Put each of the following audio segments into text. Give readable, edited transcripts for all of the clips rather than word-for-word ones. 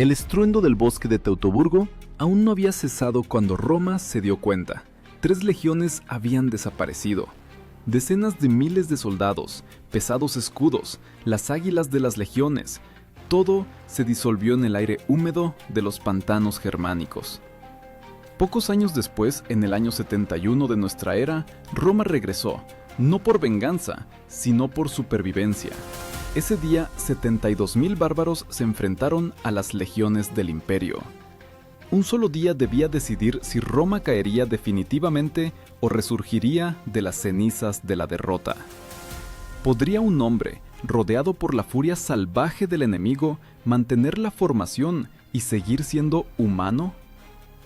El estruendo del bosque de Teutoburgo aún no había cesado cuando Roma se dio cuenta. 3 legiones habían desaparecido. Decenas de miles de soldados, pesados escudos, las águilas de las legiones, todo se disolvió en el aire húmedo de los pantanos germánicos. Pocos años después, en el año 71 de nuestra era, Roma regresó, no por venganza, sino por supervivencia. Ese día, 72.000 bárbaros se enfrentaron a las legiones del imperio. Un solo día debía decidir si Roma caería definitivamente o resurgiría de las cenizas de la derrota. ¿Podría un hombre, rodeado por la furia salvaje del enemigo, mantener la formación y seguir siendo humano?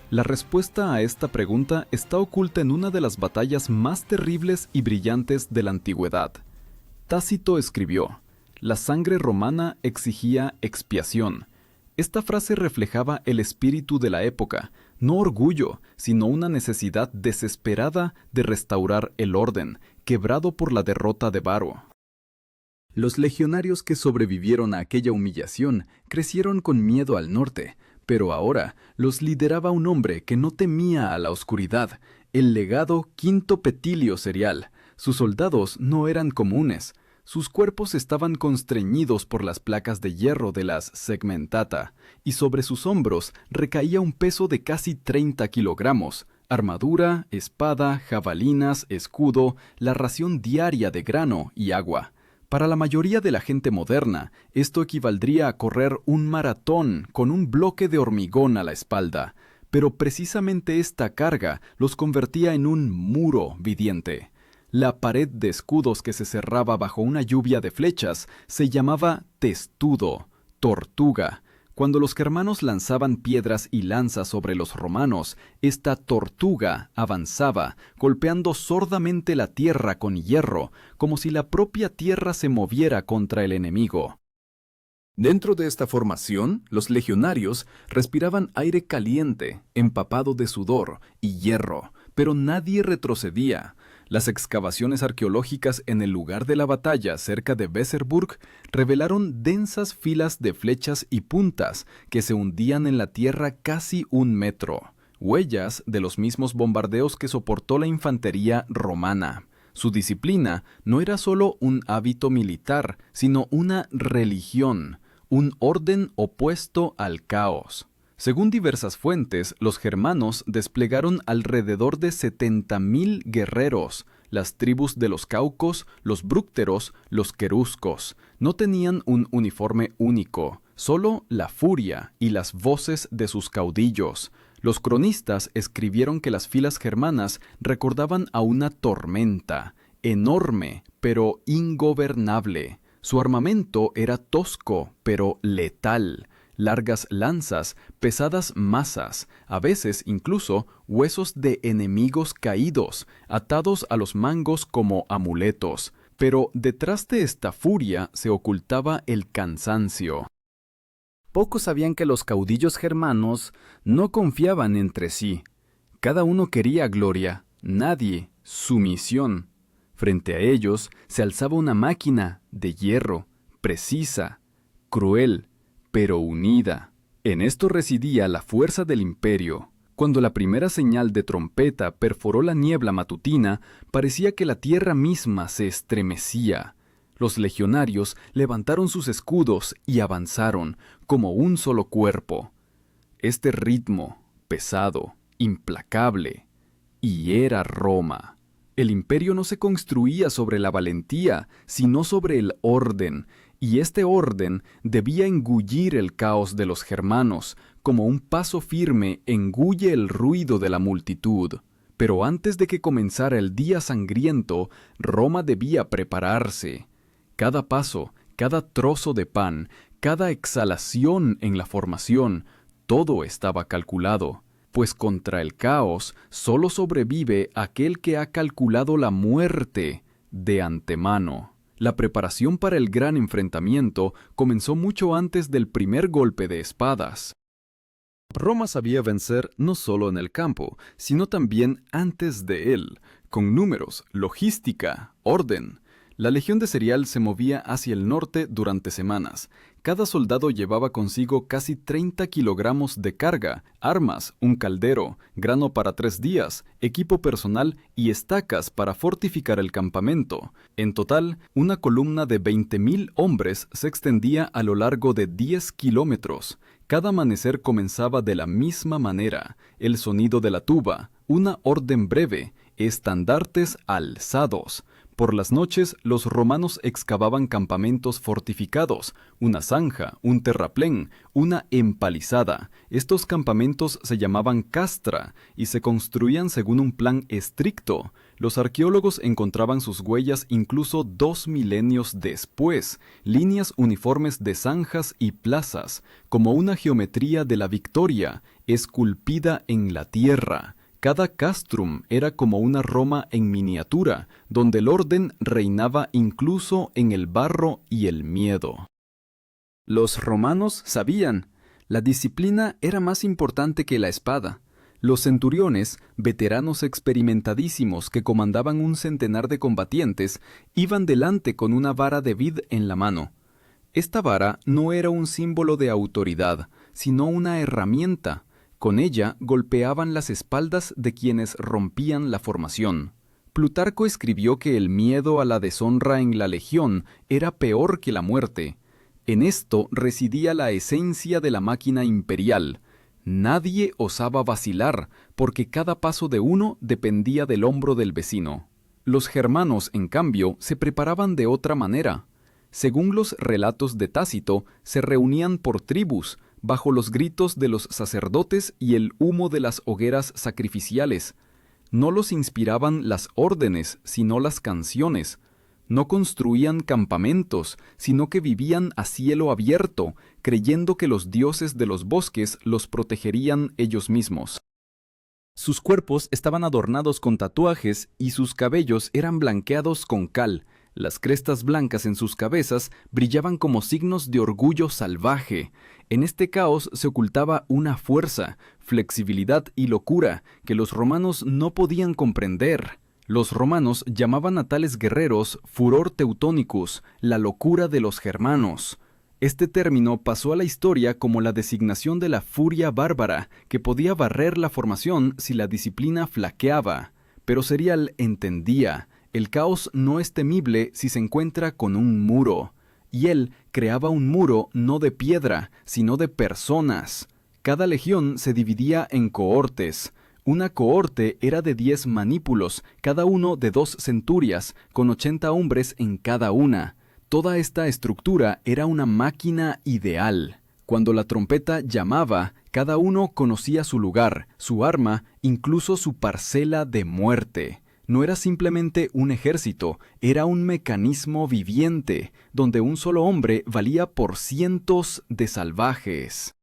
La respuesta a esta pregunta está oculta en una de las batallas más terribles y brillantes de la antigüedad. Tácito escribió: «La sangre romana exigía expiación». Esta frase reflejaba el espíritu de la época, no orgullo, sino una necesidad desesperada de restaurar el orden, quebrado por la derrota de Varo. Los legionarios que sobrevivieron a aquella humillación crecieron con miedo al norte, pero ahora los lideraba un hombre que no temía a la oscuridad, el legado Quinto Petilio Serial. Sus soldados no eran comunes. Sus cuerpos estaban constreñidos por las placas de hierro de las segmentata, y sobre sus hombros recaía un peso de casi 30 kilogramos, armadura, espada, jabalinas, escudo, la ración diaria de grano y agua. Para la mayoría de la gente moderna, esto equivaldría a correr un maratón con un bloque de hormigón a la espalda, pero precisamente esta carga los convertía en un muro viviente. La pared de escudos que se cerraba bajo una lluvia de flechas se llamaba testudo, tortuga. Cuando los germanos lanzaban piedras y lanzas sobre los romanos, esta tortuga avanzaba, golpeando sordamente la tierra con hierro, como si la propia tierra se moviera contra el enemigo. Dentro de esta formación, los legionarios respiraban aire caliente, empapado de sudor y hierro, pero nadie retrocedía. Las excavaciones arqueológicas en el lugar de la batalla cerca de Weserburg revelaron densas filas de flechas y puntas que se hundían en la tierra casi 1 metro, huellas de los mismos bombardeos que soportó la infantería romana. Su disciplina no era solo un hábito militar, sino una religión, un orden opuesto al caos. Según diversas fuentes, los germanos desplegaron alrededor de 70.000 guerreros. Las tribus de los caucos, los brúcteros, los queruscos, no tenían un uniforme único, solo la furia y las voces de sus caudillos. Los cronistas escribieron que las filas germanas recordaban a una tormenta, enorme, pero ingobernable. Su armamento era tosco, pero letal. Largas lanzas, pesadas masas, a veces incluso huesos de enemigos caídos, atados a los mangos como amuletos. Pero detrás de esta furia se ocultaba el cansancio. Pocos sabían que los caudillos germanos no confiaban entre sí. Cada uno quería gloria, nadie sumisión. Frente a ellos se alzaba una máquina de hierro, precisa, cruel, pero unida. En esto residía la fuerza del imperio. Cuando la primera señal de trompeta perforó la niebla matutina, parecía que la tierra misma se estremecía. Los legionarios levantaron sus escudos y avanzaron, como un solo cuerpo. Este ritmo, pesado, implacable, y era Roma. El imperio no se construía sobre la valentía, sino sobre el orden, y este orden debía engullir el caos de los germanos, como un paso firme engulle el ruido de la multitud. Pero antes de que comenzara el día sangriento, Roma debía prepararse. Cada paso, cada trozo de pan, cada exhalación en la formación, todo estaba calculado, pues contra el caos solo sobrevive aquel que ha calculado la muerte de antemano. La preparación para el gran enfrentamiento comenzó mucho antes del primer golpe de espadas. Roma sabía vencer no solo en el campo, sino también antes de él, con números, logística, orden. La legión de cereal se movía hacia el norte durante semanas. Cada soldado llevaba consigo casi 30 kilogramos de carga, armas, un caldero, grano para 3 días, equipo personal y estacas para fortificar el campamento. En total, una columna de 20.000 hombres se extendía a lo largo de 10 kilómetros. Cada amanecer comenzaba de la misma manera: el sonido de la tuba, una orden breve, estandartes alzados. Por las noches, los romanos excavaban campamentos fortificados, una zanja, un terraplén, una empalizada. Estos campamentos se llamaban castra y se construían según un plan estricto. Los arqueólogos encontraban sus huellas incluso 2 milenios después, líneas uniformes de zanjas y plazas, como una geometría de la victoria, esculpida en la tierra. Cada castrum era como una Roma en miniatura, donde el orden reinaba incluso en el barro y el miedo. Los romanos sabían, la disciplina era más importante que la espada. Los centuriones, veteranos experimentadísimos que comandaban un centenar de combatientes, iban delante con una vara de vid en la mano. Esta vara no era un símbolo de autoridad, sino una herramienta. Con ella golpeaban las espaldas de quienes rompían la formación. Plutarco escribió que el miedo a la deshonra en la legión era peor que la muerte. En esto residía la esencia de la máquina imperial. Nadie osaba vacilar, porque cada paso de uno dependía del hombro del vecino. Los germanos, en cambio, se preparaban de otra manera. Según los relatos de Tácito, se reunían por tribus, bajo los gritos de los sacerdotes y el humo de las hogueras sacrificiales. No los inspiraban las órdenes, sino las canciones. No construían campamentos, sino que vivían a cielo abierto, creyendo que los dioses de los bosques los protegerían ellos mismos. Sus cuerpos estaban adornados con tatuajes y sus cabellos eran blanqueados con cal. Las crestas blancas en sus cabezas brillaban como signos de orgullo salvaje. En este caos se ocultaba una fuerza, flexibilidad y locura que los romanos no podían comprender. Los romanos llamaban a tales guerreros furor teutonicus, la locura de los germanos. Este término pasó a la historia como la designación de la furia bárbara, que podía barrer la formación si la disciplina flaqueaba. Pero Cerial entendía: el caos no es temible si se encuentra con un muro. Y él creaba un muro no de piedra, sino de personas. Cada legión se dividía en cohortes. Una cohorte era de 10 manípulos, cada uno de 2 centurias, con 80 hombres en cada una. Toda esta estructura era una máquina ideal. Cuando la trompeta llamaba, cada uno conocía su lugar, su arma, incluso su parcela de muerte. No era simplemente un ejército, era un mecanismo viviente, donde un solo hombre valía por cientos de salvajes.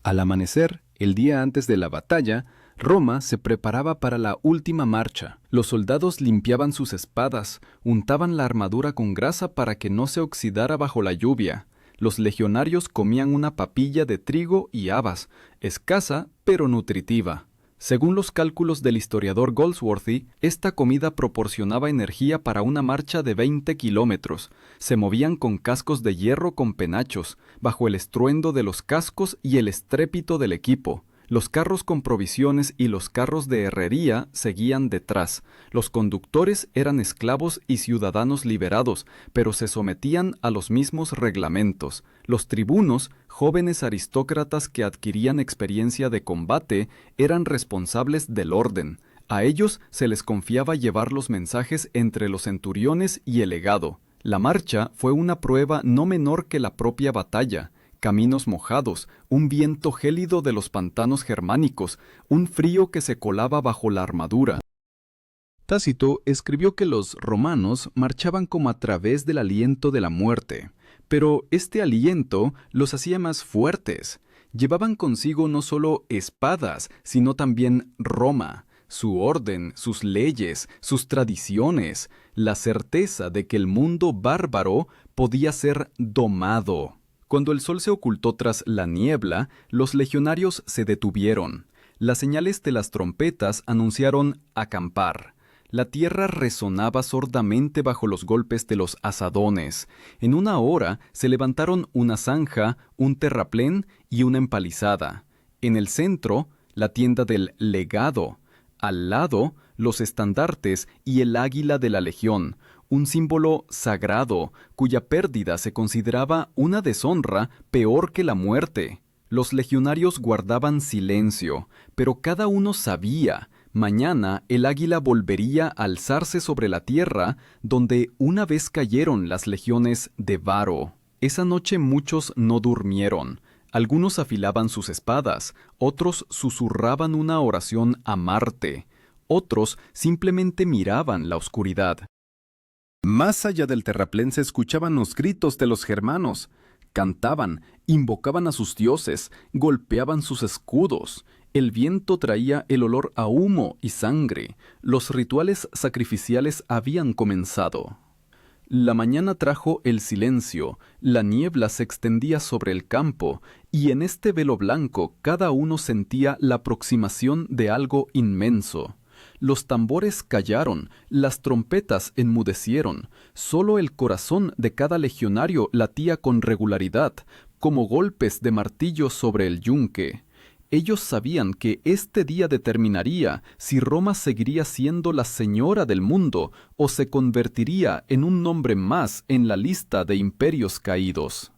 Al amanecer, el día antes de la batalla, Roma se preparaba para la última marcha. Los soldados limpiaban sus espadas, untaban la armadura con grasa para que no se oxidara bajo la lluvia. Los legionarios comían una papilla de trigo y habas, escasa pero nutritiva. Según los cálculos del historiador Goldsworthy, esta comida proporcionaba energía para una marcha de 20 kilómetros. Se movían con cascos de hierro con penachos, bajo el estruendo de los cascos y el estrépito del equipo. Los carros con provisiones y los carros de herrería seguían detrás. Los conductores eran esclavos y ciudadanos liberados, pero se sometían a los mismos reglamentos. Los tribunos, jóvenes aristócratas que adquirían experiencia de combate, eran responsables del orden. A ellos se les confiaba llevar los mensajes entre los centuriones y el legado. La marcha fue una prueba no menor que la propia batalla. Caminos mojados, un viento gélido de los pantanos germánicos, un frío que se colaba bajo la armadura. Tácito escribió que los romanos marchaban como a través del aliento de la muerte, pero este aliento los hacía más fuertes. Llevaban consigo no solo espadas, sino también Roma, su orden, sus leyes, sus tradiciones, la certeza de que el mundo bárbaro podía ser domado. Cuando el sol se ocultó tras la niebla, los legionarios se detuvieron. Las señales de las trompetas anunciaron acampar. La tierra resonaba sordamente bajo los golpes de los azadones. En una hora se levantaron una zanja, un terraplén y una empalizada. En el centro, la tienda del legado. Al lado, los estandartes y el águila de la legión, un símbolo sagrado cuya pérdida se consideraba una deshonra peor que la muerte. Los legionarios guardaban silencio, pero cada uno sabía, mañana el águila volvería a alzarse sobre la tierra donde una vez cayeron las legiones de Varo. Esa noche muchos no durmieron. Algunos afilaban sus espadas, otros susurraban una oración a Marte, otros simplemente miraban la oscuridad. Más allá del terraplén se escuchaban los gritos de los germanos. Cantaban, invocaban a sus dioses, golpeaban sus escudos. El viento traía el olor a humo y sangre. Los rituales sacrificiales habían comenzado. La mañana trajo el silencio, la niebla se extendía sobre el campo, y en este velo blanco cada uno sentía la aproximación de algo inmenso. Los tambores callaron, las trompetas enmudecieron, solo el corazón de cada legionario latía con regularidad, como golpes de martillo sobre el yunque. Ellos sabían que este día determinaría si Roma seguiría siendo la señora del mundo o se convertiría en un nombre más en la lista de imperios caídos.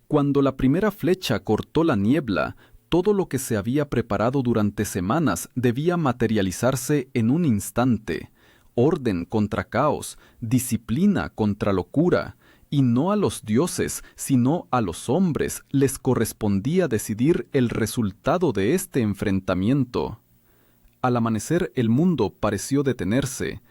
Cuando la primera flecha cortó la niebla, todo lo que se había preparado durante semanas debía materializarse en un instante. Orden contra caos, disciplina contra locura. Y no a los dioses, sino a los hombres les correspondía decidir el resultado de este enfrentamiento. Al amanecer el mundo pareció detenerse.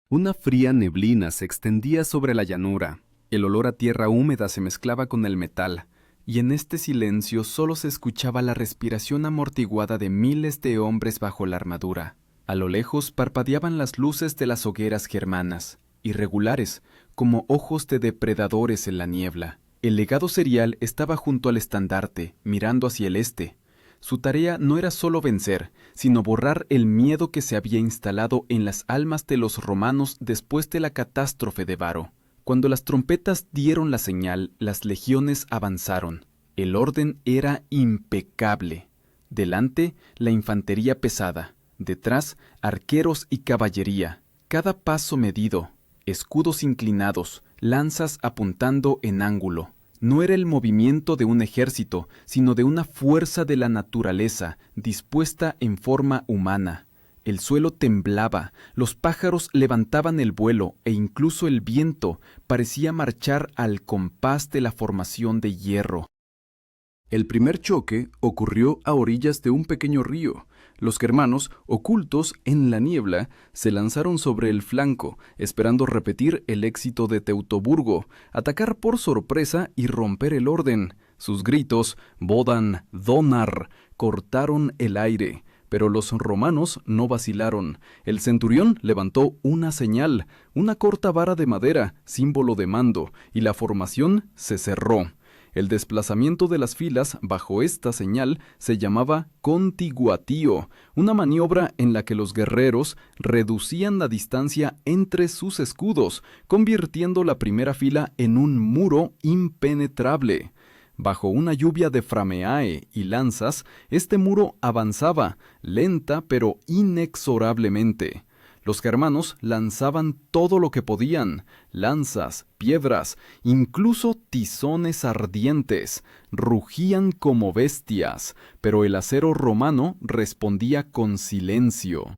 Una fría neblina se extendía sobre la llanura. El olor a tierra húmeda se mezclaba con el metal, y en este silencio solo se escuchaba la respiración amortiguada de miles de hombres bajo la armadura. A lo lejos parpadeaban las luces de las hogueras germanas, irregulares, como ojos de depredadores en la niebla. El legado serial estaba junto al estandarte, mirando hacia el este. Su tarea no era solo vencer, sino borrar el miedo que se había instalado en las almas de los romanos después de la catástrofe de Varo. Cuando las trompetas dieron la señal, las legiones avanzaron. El orden era impecable. Delante, la infantería pesada. Detrás, arqueros y caballería. Cada paso medido. Escudos inclinados, lanzas apuntando en ángulo. No era el movimiento de un ejército, sino de una fuerza de la naturaleza, dispuesta en forma humana. El suelo temblaba, los pájaros levantaban el vuelo e incluso el viento parecía marchar al compás de la formación de hierro. El primer choque ocurrió a orillas de un pequeño río. Los germanos, ocultos en la niebla, se lanzaron sobre el flanco, esperando repetir el éxito de Teutoburgo, atacar por sorpresa y romper el orden. Sus gritos, Bodan, Donar, cortaron el aire, pero los romanos no vacilaron. El centurión levantó una señal, una corta vara de madera, símbolo de mando, y la formación se cerró. El desplazamiento de las filas bajo esta señal se llamaba contiguatio, una maniobra en la que los guerreros reducían la distancia entre sus escudos, convirtiendo la primera fila en un muro impenetrable. Bajo una lluvia de frameae y lanzas, este muro avanzaba, lenta pero inexorablemente. Los germanos lanzaban todo lo que podían, lanzas, piedras, incluso tizones ardientes, rugían como bestias, pero el acero romano respondía con silencio.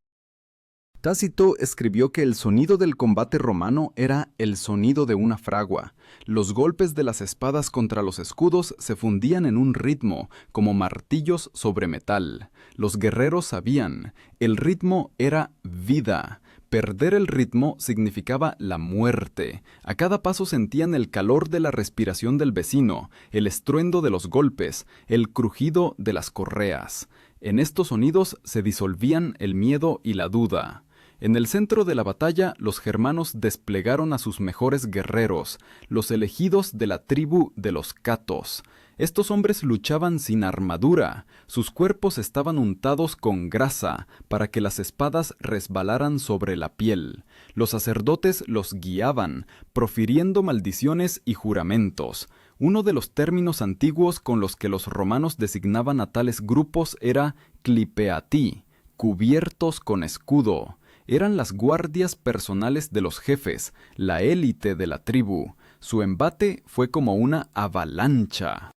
Tácito escribió que el sonido del combate romano era el sonido de una fragua. Los golpes de las espadas contra los escudos se fundían en un ritmo, como martillos sobre metal. Los guerreros sabían, el ritmo era vida. Perder el ritmo significaba la muerte. A cada paso sentían el calor de la respiración del vecino, el estruendo de los golpes, el crujido de las correas. En estos sonidos se disolvían el miedo y la duda. En el centro de la batalla, los germanos desplegaron a sus mejores guerreros, los elegidos de la tribu de los catos. Estos hombres luchaban sin armadura, sus cuerpos estaban untados con grasa para que las espadas resbalaran sobre la piel. Los sacerdotes los guiaban, profiriendo maldiciones y juramentos. Uno de los términos antiguos con los que los romanos designaban a tales grupos era clipeati, cubiertos con escudo. Eran las guardias personales de los jefes, la élite de la tribu. Su embate fue como una avalancha.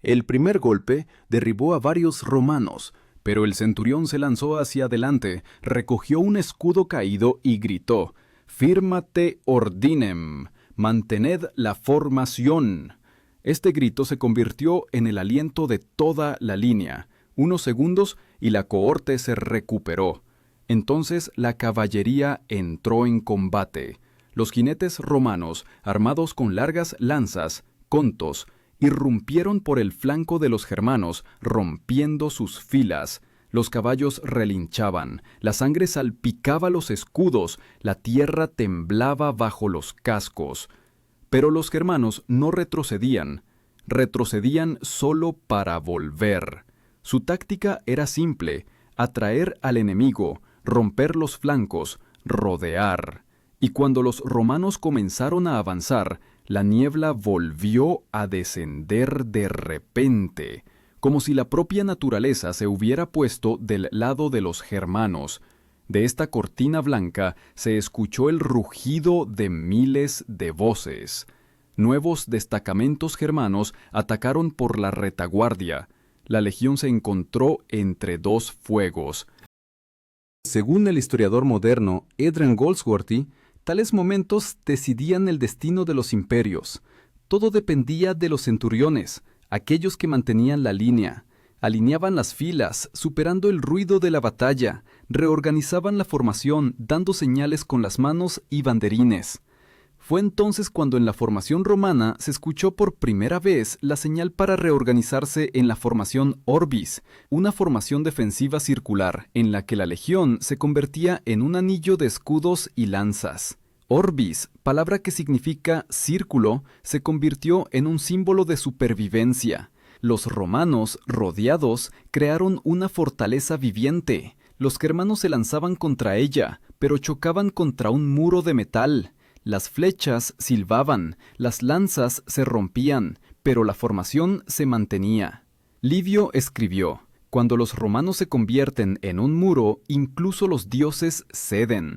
El primer golpe derribó a varios romanos, pero el centurión se lanzó hacia adelante, recogió un escudo caído y gritó: «Firmate ordinem, mantened la formación». Este grito se convirtió en el aliento de toda la línea. Unos segundos y la cohorte se recuperó. Entonces la caballería entró en combate. Los jinetes romanos, armados con largas lanzas, contos, irrumpieron por el flanco de los germanos, rompiendo sus filas. Los caballos relinchaban, la sangre salpicaba los escudos, la tierra temblaba bajo los cascos. Pero los germanos no retrocedían solo para volver. Su táctica era simple: atraer al enemigo, romper los flancos, rodear. Y cuando los romanos comenzaron a avanzar, la niebla volvió a descender de repente, como si la propia naturaleza se hubiera puesto del lado de los germanos. De esta cortina blanca se escuchó el rugido de miles de voces. Nuevos destacamentos germanos atacaron por la retaguardia. La legión se encontró entre dos fuegos. Según el historiador moderno Adrian Goldsworthy, tales momentos decidían el destino de los imperios. Todo dependía de los centuriones, aquellos que mantenían la línea. Alineaban las filas, superando el ruido de la batalla, reorganizaban la formación, dando señales con las manos y banderines. Fue entonces cuando en la formación romana se escuchó por primera vez la señal para reorganizarse en la formación orbis, una formación defensiva circular en la que la legión se convertía en un anillo de escudos y lanzas. Orbis, palabra que significa círculo, se convirtió en un símbolo de supervivencia. Los romanos, rodeados, crearon una fortaleza viviente. Los germanos se lanzaban contra ella, pero chocaban contra un muro de metal. Las flechas silbaban, las lanzas se rompían, pero la formación se mantenía. Livio escribió: «Cuando los romanos se convierten en un muro, incluso los dioses ceden».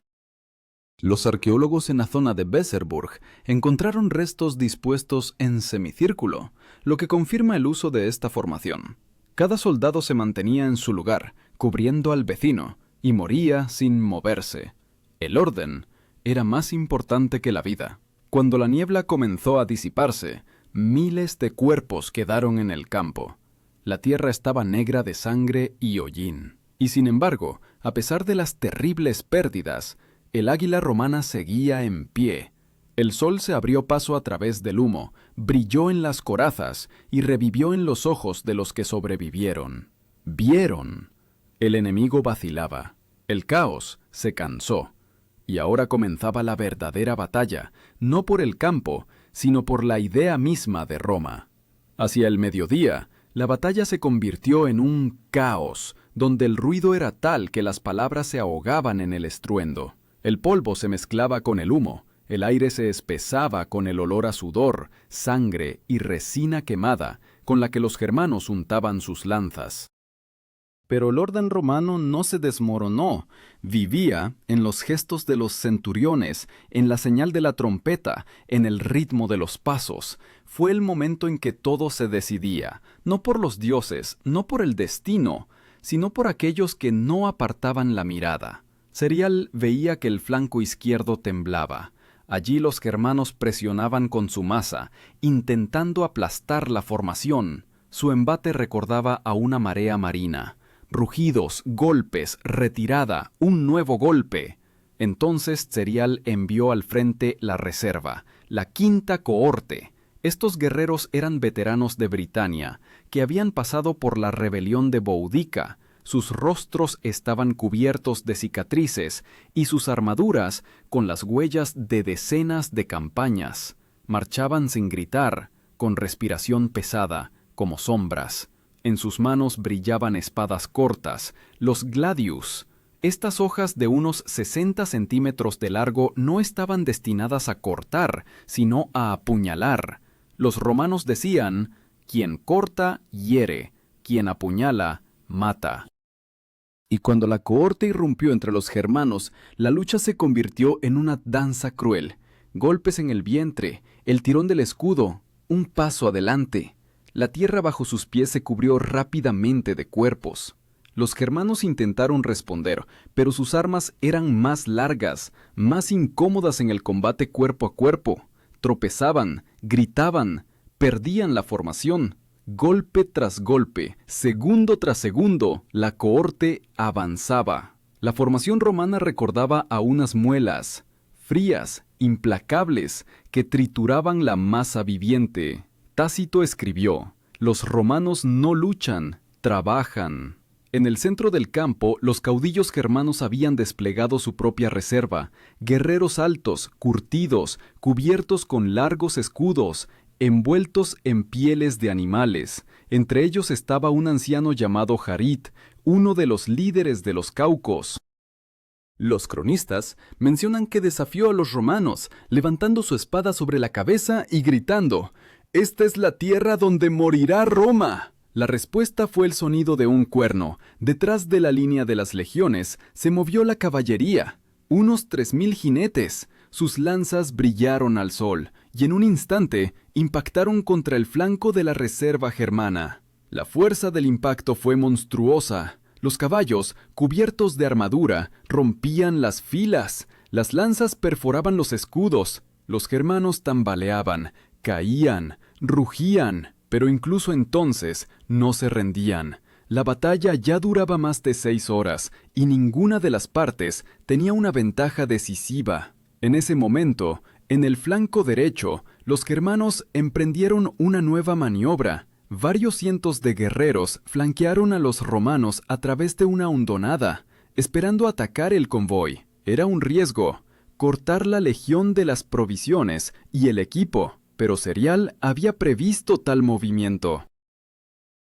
Los arqueólogos en la zona de Weserburg encontraron restos dispuestos en semicírculo, lo que confirma el uso de esta formación. Cada soldado se mantenía en su lugar, cubriendo al vecino, y moría sin moverse. El orden era más importante que la vida. Cuando la niebla comenzó a disiparse, miles de cuerpos quedaron en el campo. La tierra estaba negra de sangre y hollín. Y sin embargo, a pesar de las terribles pérdidas, el águila romana seguía en pie. El sol se abrió paso a través del humo, brilló en las corazas y revivió en los ojos de los que sobrevivieron. Vieron. El enemigo vacilaba. El caos se cansó. Y ahora comenzaba la verdadera batalla, no por el campo, sino por la idea misma de Roma. Hacia el mediodía, la batalla se convirtió en un caos, donde el ruido era tal que las palabras se ahogaban en el estruendo. El polvo se mezclaba con el humo, el aire se espesaba con el olor a sudor, sangre y resina quemada, con la que los germanos untaban sus lanzas. Pero el orden romano no se desmoronó, vivía en los gestos de los centuriones, en la señal de la trompeta, en el ritmo de los pasos. Fue el momento en que todo se decidía, no por los dioses, no por el destino, sino por aquellos que no apartaban la mirada. Cerial veía que el flanco izquierdo temblaba. Allí los germanos presionaban con su masa, intentando aplastar la formación. Su embate recordaba a una marea marina. Rugidos, golpes, retirada, un nuevo golpe. Entonces Cerial envió al frente la reserva, la quinta cohorte. Estos guerreros eran veteranos de Britania, que habían pasado por la rebelión de Boudica. Sus rostros estaban cubiertos de cicatrices y sus armaduras con las huellas de decenas de campañas. Marchaban sin gritar, con respiración pesada, como sombras. En sus manos brillaban espadas cortas, los gladius. Estas hojas de unos 60 centímetros de largo no estaban destinadas a cortar, sino a apuñalar. Los romanos decían: quien corta, hiere; quien apuñala, mata. Y cuando la cohorte irrumpió entre los germanos, la lucha se convirtió en una danza cruel. Golpes en el vientre, el tirón del escudo, un paso adelante. La tierra bajo sus pies se cubrió rápidamente de cuerpos. Los germanos intentaron responder, pero sus armas eran más largas, más incómodas en el combate cuerpo a cuerpo. Tropezaban, gritaban, perdían la formación. Golpe tras golpe, segundo tras segundo, la cohorte avanzaba. La formación romana recordaba a unas muelas, frías, implacables, que trituraban la masa viviente. Tácito escribió: los romanos no luchan, trabajan. En el centro del campo, los caudillos germanos habían desplegado su propia reserva, guerreros altos, curtidos, cubiertos con largos escudos, envueltos en pieles de animales. Entre ellos estaba un anciano llamado Jarit, uno de los líderes de los caucos. Los cronistas mencionan que desafió a los romanos, levantando su espada sobre la cabeza y gritando: «¡Esta es la tierra donde morirá Roma!». La respuesta fue el sonido de un cuerno. Detrás de la línea de las legiones se movió la caballería, unos 3000 jinetes. Sus lanzas brillaron al sol y en un instante impactaron contra el flanco de la reserva germana. La fuerza del impacto fue monstruosa. Los caballos, cubiertos de armadura, rompían las filas. Las lanzas perforaban los escudos. Los germanos tambaleaban, caían, rugían. Pero incluso entonces no se rendían. La batalla ya duraba más de 6 horas y ninguna de las partes tenía una ventaja decisiva. En ese momento, en el flanco derecho, los germanos emprendieron una nueva maniobra. Varios cientos de guerreros flanquearon a los romanos a través de una hondonada, esperando atacar el convoy. Era un riesgo, cortar la legión de las provisiones y el equipo. Pero Cerial había previsto tal movimiento.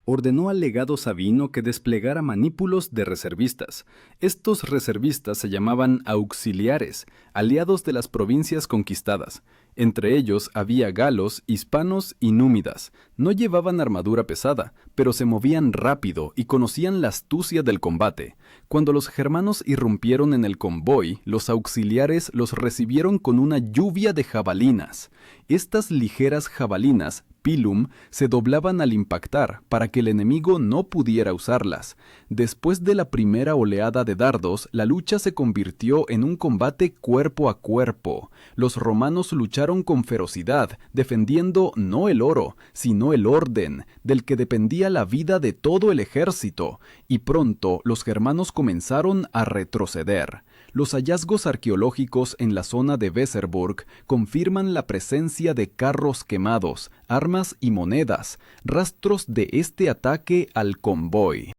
Ordenó al legado Sabino que desplegara manípulos de reservistas. Estos reservistas se llamaban auxiliares, aliados de las provincias conquistadas. Entre ellos había galos, hispanos y númidas. No llevaban armadura pesada, pero se movían rápido y conocían la astucia del combate. Cuando los germanos irrumpieron en el convoy, los auxiliares los recibieron con una lluvia de jabalinas. Estas ligeras jabalinas, pilum, se doblaban al impactar para que el enemigo no pudiera usarlas. Después de la primera oleada de dardos, la lucha se convirtió en un combate cuerpo a cuerpo. Los romanos lucharon con ferocidad, defendiendo no el oro, sino el orden, del que dependía la vida de todo el ejército, y pronto los germanos comenzaron a retroceder. Los hallazgos arqueológicos en la zona de Weserburg confirman la presencia de carros quemados, armas y monedas, rastros de este ataque al convoy.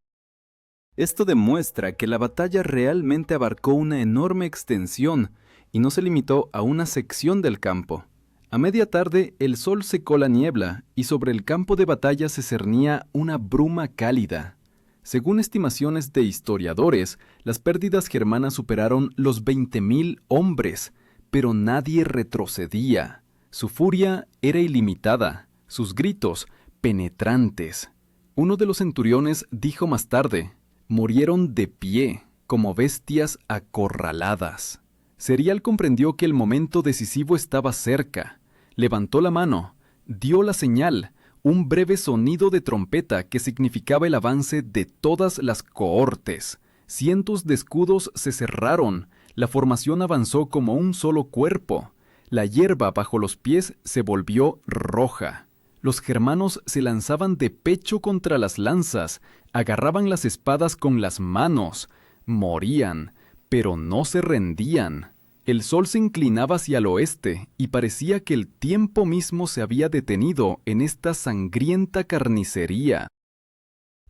Esto demuestra que la batalla realmente abarcó una enorme extensión y no se limitó a una sección del campo. A media tarde el sol secó la niebla y sobre el campo de batalla se cernía una bruma cálida. Según estimaciones de historiadores, las pérdidas germanas superaron los 20.000 hombres, pero nadie retrocedía. Su furia era ilimitada, sus gritos penetrantes. Uno de los centuriones dijo más tarde: «Murieron de pie, como bestias acorraladas». Cerial comprendió que el momento decisivo estaba cerca. Levantó la mano, dio la señal, un breve sonido de trompeta que significaba el avance de todas las cohortes. Cientos de escudos se cerraron, la formación avanzó como un solo cuerpo. La hierba bajo los pies se volvió roja. Los germanos se lanzaban de pecho contra las lanzas, agarraban las espadas con las manos, morían, pero no se rendían. El sol se inclinaba hacia el oeste y parecía que el tiempo mismo se había detenido en esta sangrienta carnicería.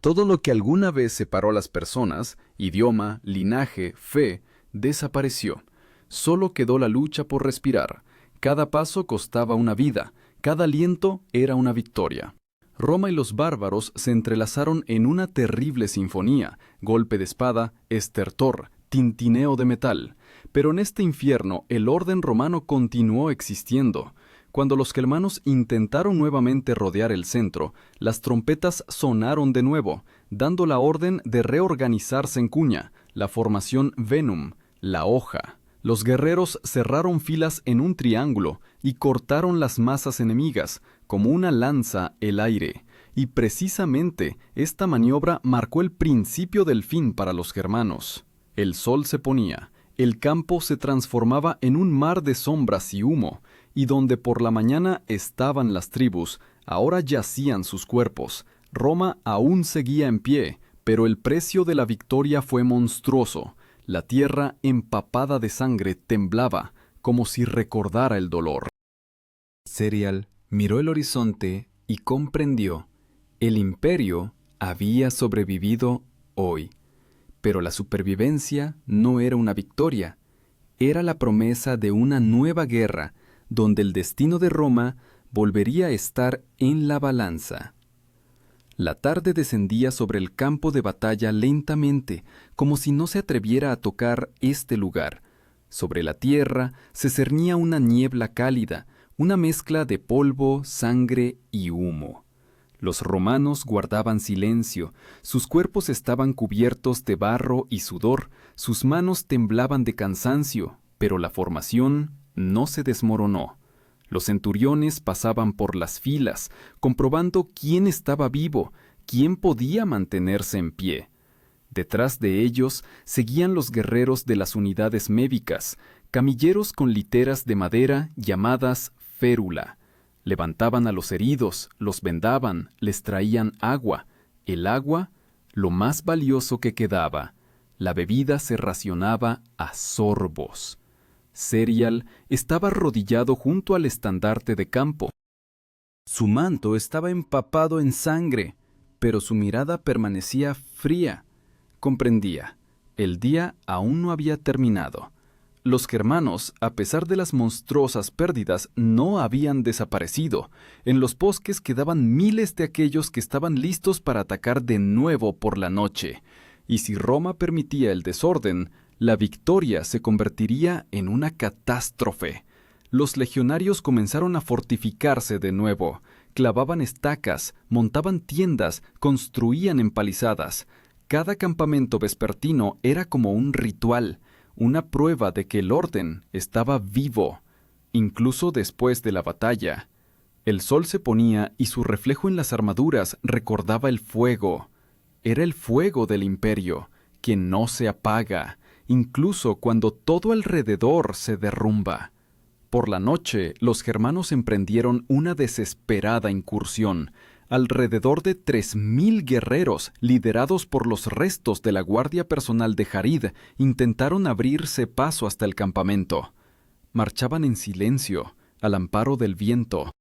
Todo lo que alguna vez separó a las personas, idioma, linaje, fe, desapareció. Solo quedó la lucha por respirar. Cada paso costaba una vida, Cada aliento era una victoria. Roma y los bárbaros se entrelazaron en una terrible sinfonía, golpe de espada, estertor, tintineo de metal. Pero en este infierno el orden romano continuó existiendo. Cuando los germanos intentaron nuevamente rodear el centro, las trompetas sonaron de nuevo, dando la orden de reorganizarse en cuña, la formación Venum, la hoja. Los guerreros cerraron filas en un triángulo y cortaron las masas enemigas, como una lanza el aire. Y precisamente esta maniobra marcó el principio del fin para los germanos. El sol se ponía, el campo se transformaba en un mar de sombras y humo, y donde por la mañana estaban las tribus, ahora yacían sus cuerpos. Roma aún seguía en pie, pero el precio de la victoria fue monstruoso. La tierra, empapada de sangre, temblaba, como si recordara el dolor. Cerial miró el horizonte y comprendió. El imperio había sobrevivido hoy. Pero la supervivencia no era una victoria. Era la promesa de una nueva guerra, donde el destino de Roma volvería a estar en la balanza. La tarde descendía sobre el campo de batalla lentamente, como si no se atreviera a tocar este lugar. Sobre la tierra se cernía una niebla cálida, una mezcla de polvo, sangre y humo. Los romanos guardaban silencio, sus cuerpos estaban cubiertos de barro y sudor, sus manos temblaban de cansancio, pero la formación no se desmoronó. Los centuriones pasaban por las filas, comprobando quién estaba vivo, quién podía mantenerse en pie. Detrás de ellos seguían los guerreros de las unidades médicas, camilleros con literas de madera llamadas férula. Levantaban a los heridos, los vendaban, les traían agua. El agua, lo más valioso que quedaba. La bebida se racionaba a sorbos. Cerial estaba arrodillado junto al estandarte de campo. Su manto estaba empapado en sangre, pero su mirada permanecía fría. Comprendía, el día aún no había terminado. Los germanos, a pesar de las monstruosas pérdidas, no habían desaparecido. En los bosques quedaban miles de aquellos que estaban listos para atacar de nuevo por la noche. Y si Roma permitía el desorden, la victoria se convertiría en una catástrofe. Los legionarios comenzaron a fortificarse de nuevo. Clavaban estacas, montaban tiendas, construían empalizadas. Cada campamento vespertino era como un ritual, una prueba de que el orden estaba vivo, incluso después de la batalla. El sol se ponía y su reflejo en las armaduras recordaba el fuego. Era el fuego del imperio, que no se apaga, incluso cuando todo alrededor se derrumba. Por la noche, los germanos emprendieron una desesperada incursión. Alrededor de 3.000 guerreros, liderados por los restos de la guardia personal de Jarid, intentaron abrirse paso hasta el campamento. Marchaban en silencio, al amparo del viento.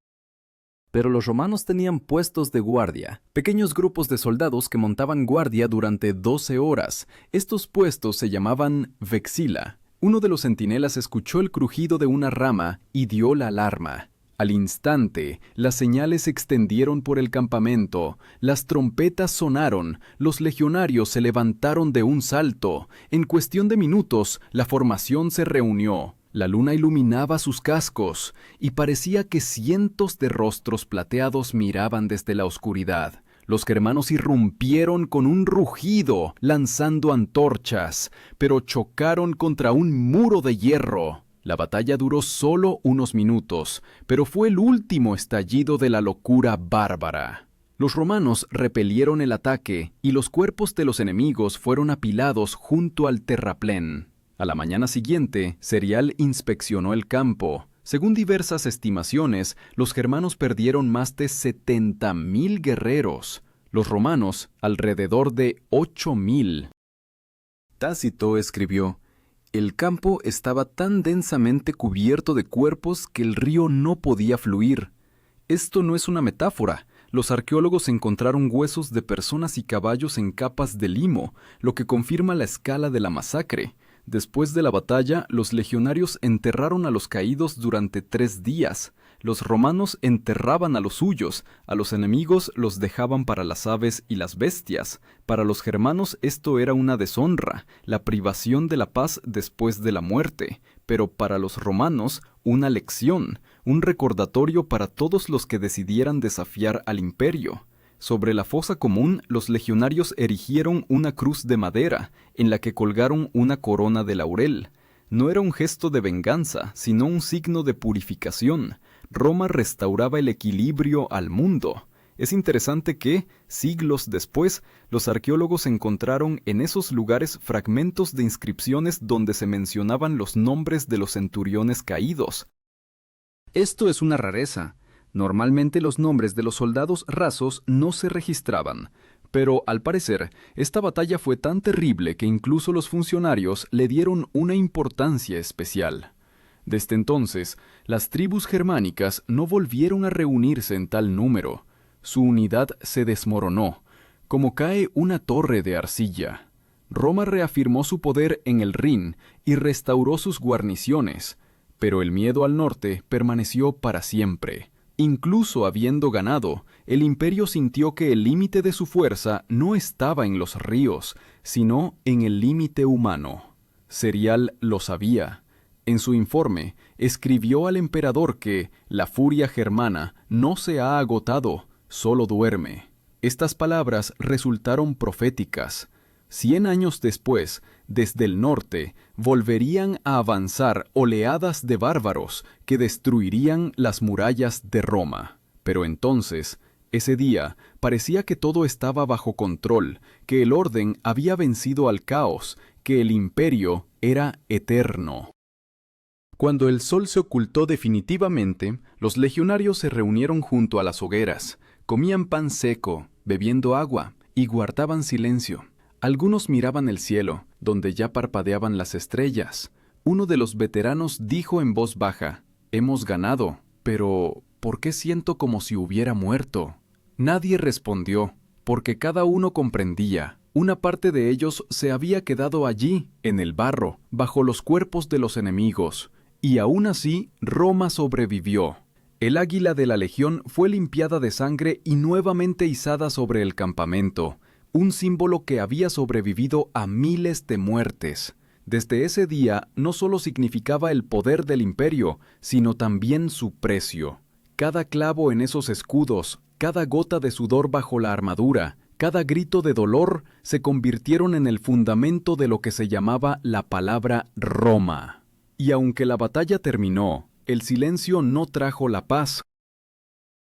Pero los romanos tenían puestos de guardia, pequeños grupos de soldados que montaban guardia durante 12 horas. Estos puestos se llamaban vexila. Uno de los centinelas escuchó el crujido de una rama y dio la alarma. Al instante, las señales se extendieron por el campamento, las trompetas sonaron, los legionarios se levantaron de un salto. En cuestión de minutos, la formación se reunió. La luna iluminaba sus cascos, y parecía que cientos de rostros plateados miraban desde la oscuridad. Los germanos irrumpieron con un rugido, lanzando antorchas, pero chocaron contra un muro de hierro. La batalla duró solo unos minutos, pero fue el último estallido de la locura bárbara. Los romanos repelieron el ataque, y los cuerpos de los enemigos fueron apilados junto al terraplén. A la mañana siguiente, Cerial inspeccionó el campo. Según diversas estimaciones, los germanos perdieron más de 70.000 guerreros, los romanos alrededor de 8.000. Tácito escribió: el campo estaba tan densamente cubierto de cuerpos que el río no podía fluir. Esto no es una metáfora. Los arqueólogos encontraron huesos de personas y caballos en capas de limo, lo que confirma la escala de la masacre. Después de la batalla, los legionarios enterraron a los caídos durante 3 días. Los romanos enterraban a los suyos, a los enemigos los dejaban para las aves y las bestias. Para los germanos esto era una deshonra, la privación de la paz después de la muerte, pero para los romanos una lección, un recordatorio para todos los que decidieran desafiar al imperio. Sobre la fosa común, los legionarios erigieron una cruz de madera, en la que colgaron una corona de laurel. No era un gesto de venganza, sino un signo de purificación. Roma restauraba el equilibrio al mundo. Es interesante que, siglos después, los arqueólogos encontraron en esos lugares fragmentos de inscripciones donde se mencionaban los nombres de los centuriones caídos. Esto es una rareza. Normalmente los nombres de los soldados rasos no se registraban, pero al parecer esta batalla fue tan terrible que incluso los funcionarios le dieron una importancia especial. Desde entonces, las tribus germánicas no volvieron a reunirse en tal número. Su unidad se desmoronó, como cae una torre de arcilla. Roma reafirmó su poder en el Rin y restauró sus guarniciones, pero el miedo al norte permaneció para siempre. Incluso habiendo ganado, el imperio sintió que el límite de su fuerza no estaba en los ríos, sino en el límite humano. Cerial lo sabía. En su informe, escribió al emperador que la furia germana no se ha agotado, solo duerme. Estas palabras resultaron proféticas. 100 años después, desde el norte, volverían a avanzar oleadas de bárbaros que destruirían las murallas de Roma. Pero entonces, ese día, parecía que todo estaba bajo control, que el orden había vencido al caos, que el imperio era eterno. Cuando el sol se ocultó definitivamente, los legionarios se reunieron junto a las hogueras, comían pan seco, bebiendo agua y guardaban silencio. Algunos miraban el cielo, donde ya parpadeaban las estrellas. Uno de los veteranos dijo en voz baja: «Hemos ganado, pero ¿por qué siento como si hubiera muerto?». Nadie respondió, porque cada uno comprendía. Una parte de ellos se había quedado allí, en el barro, bajo los cuerpos de los enemigos. Y aún así, Roma sobrevivió. El águila de la legión fue limpiada de sangre y nuevamente izada sobre el campamento, un símbolo que había sobrevivido a miles de muertes. Desde ese día no solo significaba el poder del imperio, sino también su precio. Cada clavo en esos escudos, cada gota de sudor bajo la armadura, cada grito de dolor se convirtieron en el fundamento de lo que se llamaba la palabra Roma. Y aunque la batalla terminó, el silencio no trajo la paz.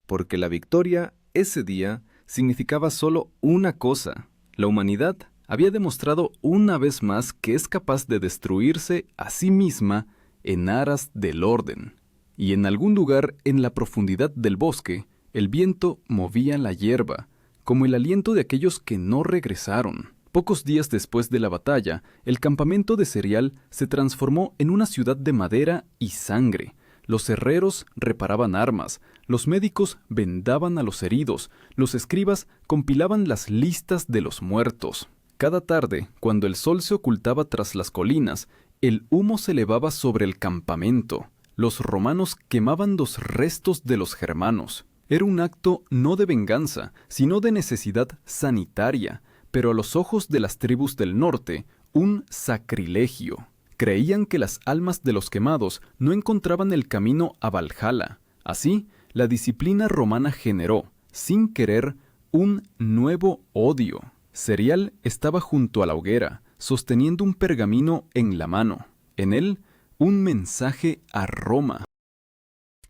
Porque la victoria, ese día, significaba solo una cosa: la humanidad había demostrado una vez más que es capaz de destruirse a sí misma en aras del orden. Y en algún lugar en la profundidad del bosque, el viento movía la hierba, como el aliento de aquellos que no regresaron. Pocos días después de la batalla, el campamento de Cerial se transformó en una ciudad de madera y sangre. Los herreros reparaban armas, los médicos vendaban a los heridos, los escribas compilaban las listas de los muertos. Cada tarde, cuando el sol se ocultaba tras las colinas, el humo se elevaba sobre el campamento. Los romanos quemaban los restos de los germanos. Era un acto no de venganza, sino de necesidad sanitaria, pero a los ojos de las tribus del norte, un sacrilegio. Creían que las almas de los quemados no encontraban el camino a Valhalla. Así, la disciplina romana generó, sin querer, un nuevo odio. Cerial estaba junto a la hoguera, sosteniendo un pergamino en la mano. En él, un mensaje a Roma.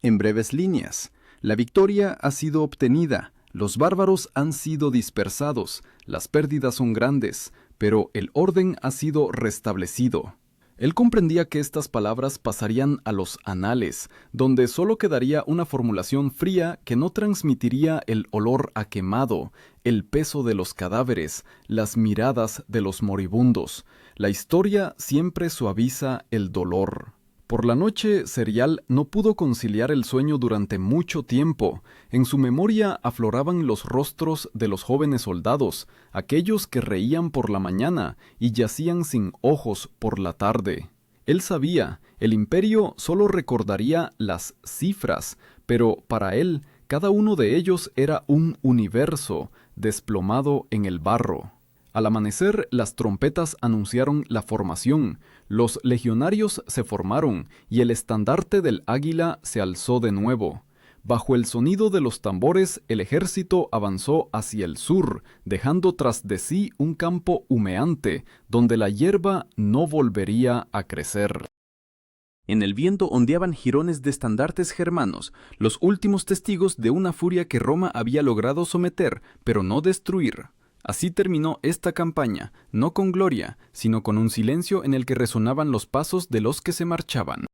En breves líneas, la victoria ha sido obtenida, los bárbaros han sido dispersados, las pérdidas son grandes, pero el orden ha sido restablecido. Él comprendía que estas palabras pasarían a los anales, donde solo quedaría una formulación fría que no transmitiría el olor a quemado, el peso de los cadáveres, las miradas de los moribundos. La historia siempre suaviza el dolor. Por la noche, Cerial no pudo conciliar el sueño durante mucho tiempo. En su memoria afloraban los rostros de los jóvenes soldados, aquellos que reían por la mañana y yacían sin ojos por la tarde. Él sabía, el imperio solo recordaría las cifras, pero para él, cada uno de ellos era un universo desplomado en el barro. Al amanecer, las trompetas anunciaron la formación, los legionarios se formaron y el estandarte del águila se alzó de nuevo. Bajo el sonido de los tambores, el ejército avanzó hacia el sur, dejando tras de sí un campo humeante, donde la hierba no volvería a crecer. En el viento ondeaban jirones de estandartes germanos, los últimos testigos de una furia que Roma había logrado someter, pero no destruir. Así terminó esta campaña, no con gloria, sino con un silencio en el que resonaban los pasos de los que se marchaban.